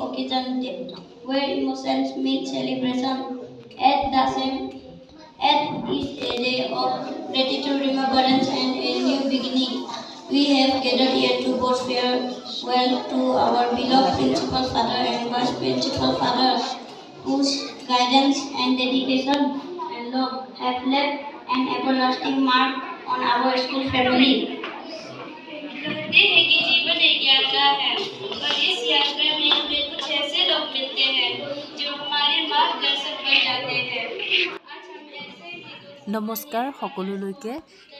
occasion where emotions meet celebration. At the same, at is a day of gratitude, remembrance, and a new beginning. We have gathered here to both farewell to our beloved principal father and vice principal father, whose guidance and dedication and love have left an everlasting mark on our school family. कहते हैं कि जीवन एक यात्रा है और इस यात्रा में हमें कुछ ऐसे लोग मिलते हैं जो हमारे मार्गदर्शक बन जाते हैं। आज हम ऐसे ही নমস্কাৰ সকলোলৈকে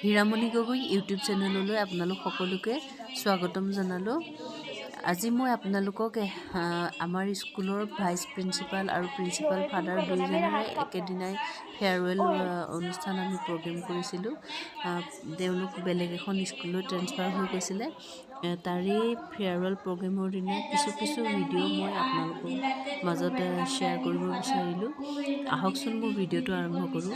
হীৰামণি গগৈ ইউটিউব চেনেললৈ আপোনালোক সকলোকে স্বাগতম জনালোঁ। আজি মই আপোনালোকক আমাৰ স্কুলৰ ভাইচ প্ৰিন্সিপাল আৰু প্ৰিন্সিপাল ফাদাৰ দুইজনৰে একেদিনাই ফেয়াৰৱেল অনুষ্ঠান আমি প্ৰগ্ৰেম কৰিছিলোঁ। তেওঁলোক বেলেগ এখন স্কুললৈ ট্ৰেন্সফাৰ হৈ গৈছিলে। তাৰে ফেয়াৰৱেল প্ৰগ্ৰেমৰ দিনা কিছু ভিডিঅ' মই আপোনালোকৰ মাজত শ্বেয়াৰ কৰিব বিচাৰিলোঁ। আহকচোন মোৰ ভিডিঅ'টো আৰম্ভ কৰোঁ।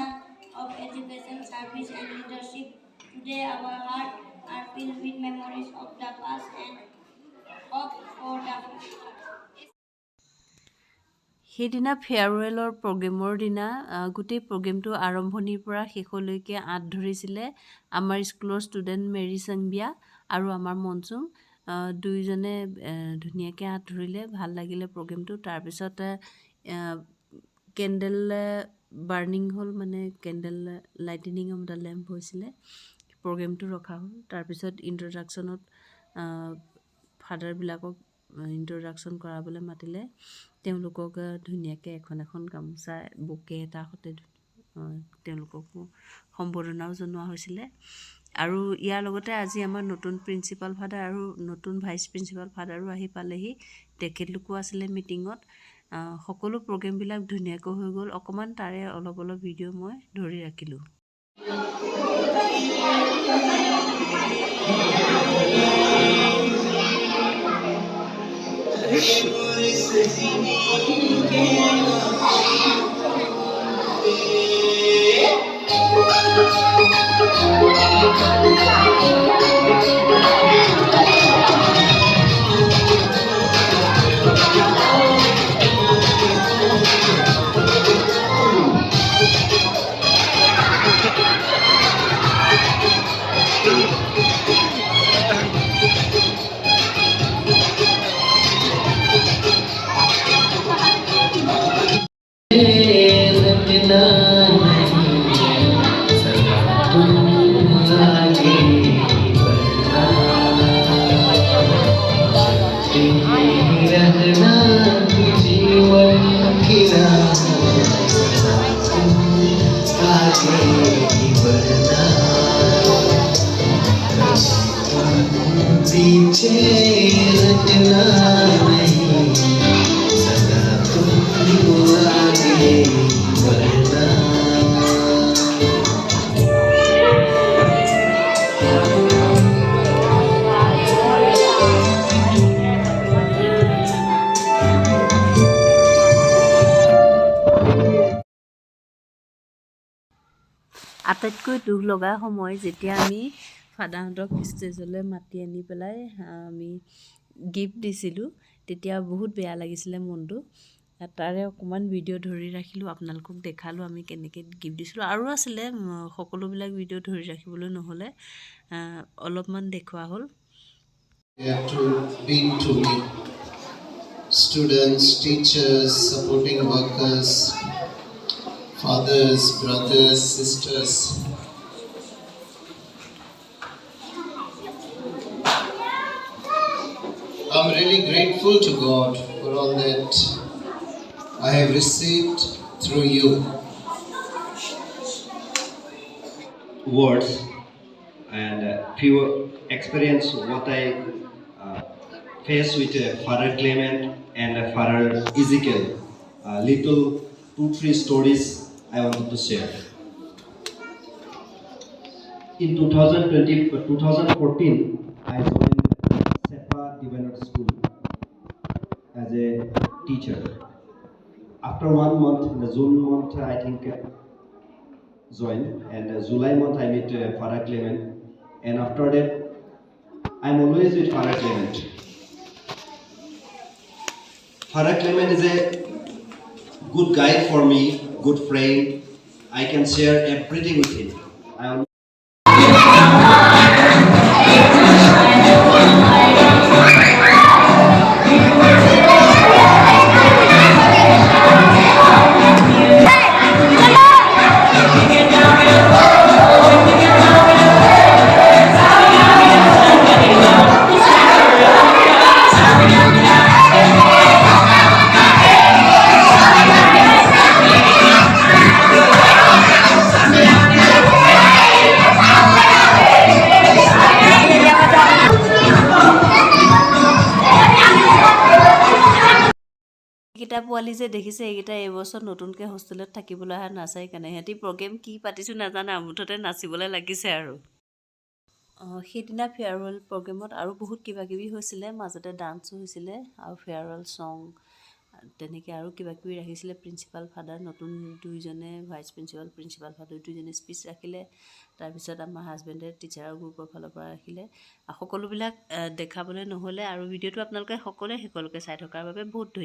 of education, service, and leadership. Today, our hearts are filled with memories of the past and hope for the future. সেইদিনা ফেয়াৰৱেলৰ প্ৰগ্ৰেমৰ দিনা গোটেই প্ৰগ্ৰেমটো আৰম্ভণিৰ পৰা শেষলৈকে আঁত ধৰিছিলে আমাৰ স্কুলৰ ষ্টুডেণ্ট মেৰী সংবিয়া আৰু আমাৰ মনচুম দুইজনে ধুনীয়াকৈ আঁত ধৰিলে। ভাল লাগিলে প্ৰগ্ৰেমটো। তাৰপিছত কেণ্ডেল বাৰ্ণিং হ'ল, মানে candle lightning of the lamp হৈছিলে, প্ৰগ্ৰেমটো ৰখা হ'ল। তাৰপিছত ইণ্ট্ৰডাকশ্যনত ফাদাৰবিলাকক ইণ্ট্ৰডাকশ্যন কৰাবলৈ মাতিলে। তেওঁলোকক ধুনীয়াকৈ এখন গামোচা বুকে এটা সৈতে তেওঁলোককো সম্বৰ্ধনাও জনোৱা হৈছিলে। আৰু ইয়াৰ লগতে আজি আমাৰ নতুন প্ৰিন্সিপাল ফাদাৰ আৰু নতুন ভাইচ প্ৰিন্সিপাল ফাদাৰো আহি পালেহি। তেখেতলোকো আছিলে মিটিঙত। সকলো প্ৰগ্ৰেমবিলাক ধুনীয়াকৈ হৈ গ'ল। অকণমান তাৰে অলপ ভিডিঅ' মই ধৰি ৰাখিলোঁ। আটাইতকৈ দুখ লগা সময় যেতিয়া আমি ফাদাৰহঁতক ষ্টেজলৈ মাতি আনি পেলাই আমি গিফ্ট দিছিলোঁ, তেতিয়া বহুত বেয়া লাগিছিলে মনটো। তাৰে অকণমান ভিডিঅ' ধৰি ৰাখিলোঁ, আপোনালোকক দেখালোঁ আমি কেনেকৈ গিফ্ট দিছিলোঁ। আৰু আছিলে, সকলোবিলাক ভিডিঅ' ধৰি ৰাখিবলৈ নহ'লে, অলপমান দেখুওৱা হ'ল। Students, teachers, supporting workers, fathers, brothers, sisters. I'm really grateful to God for all that I have received through you. Words and few experience what I faced with Father Clement and Father Ezekiel. Little 2-3 stories I wanted to share. In 2014, I joined Sepa Divinity School as a teacher. After 1 month, in the June month, I think joined, and July month I met Father Clement, and after that, I'm always with Father Clement. Father Clement is a good guide for me, good friend. I can share everything with him. এইকেইটা পোৱালি যে দেখিছে এইকেইটা এইবছৰ নতুনকৈ হোষ্টেলত থাকিবলৈ অহা নাচাই কাৰণে সিহঁতি প্ৰগ্ৰেম কি পাতিছোঁ নাজানে মুঠতে নাচিবলৈ লাগিছে আৰু সেইদিনা ফেয়াৰৱেল প্ৰগ্ৰেমত আৰু বহুত কিবা কিবি হৈছিলে মাজতে ডান্সো হৈছিলে আৰু ফেয়াৰৱেল ছং তেনেকৈ আৰু কিবা কিবি ৰাখিছিলে প্ৰিন্সিপাল ফাদাৰ নতুন দুইজনে ভাইচ প্ৰিন্সিপাল ফাদাৰ দুইজনে স্পীচ ৰাখিলে তাৰপিছত আমাৰ হাজবেণ্ডে টিচাৰৰ গ্ৰুপৰ ফালৰ পৰা ৰাখিলে সকলোবিলাক দেখাবলৈ নহ'লে আৰু ভিডিঅ'টো আপোনালোকে সকলোৱে চাই থকাৰ বাবে বহুত ধন্যবাদ।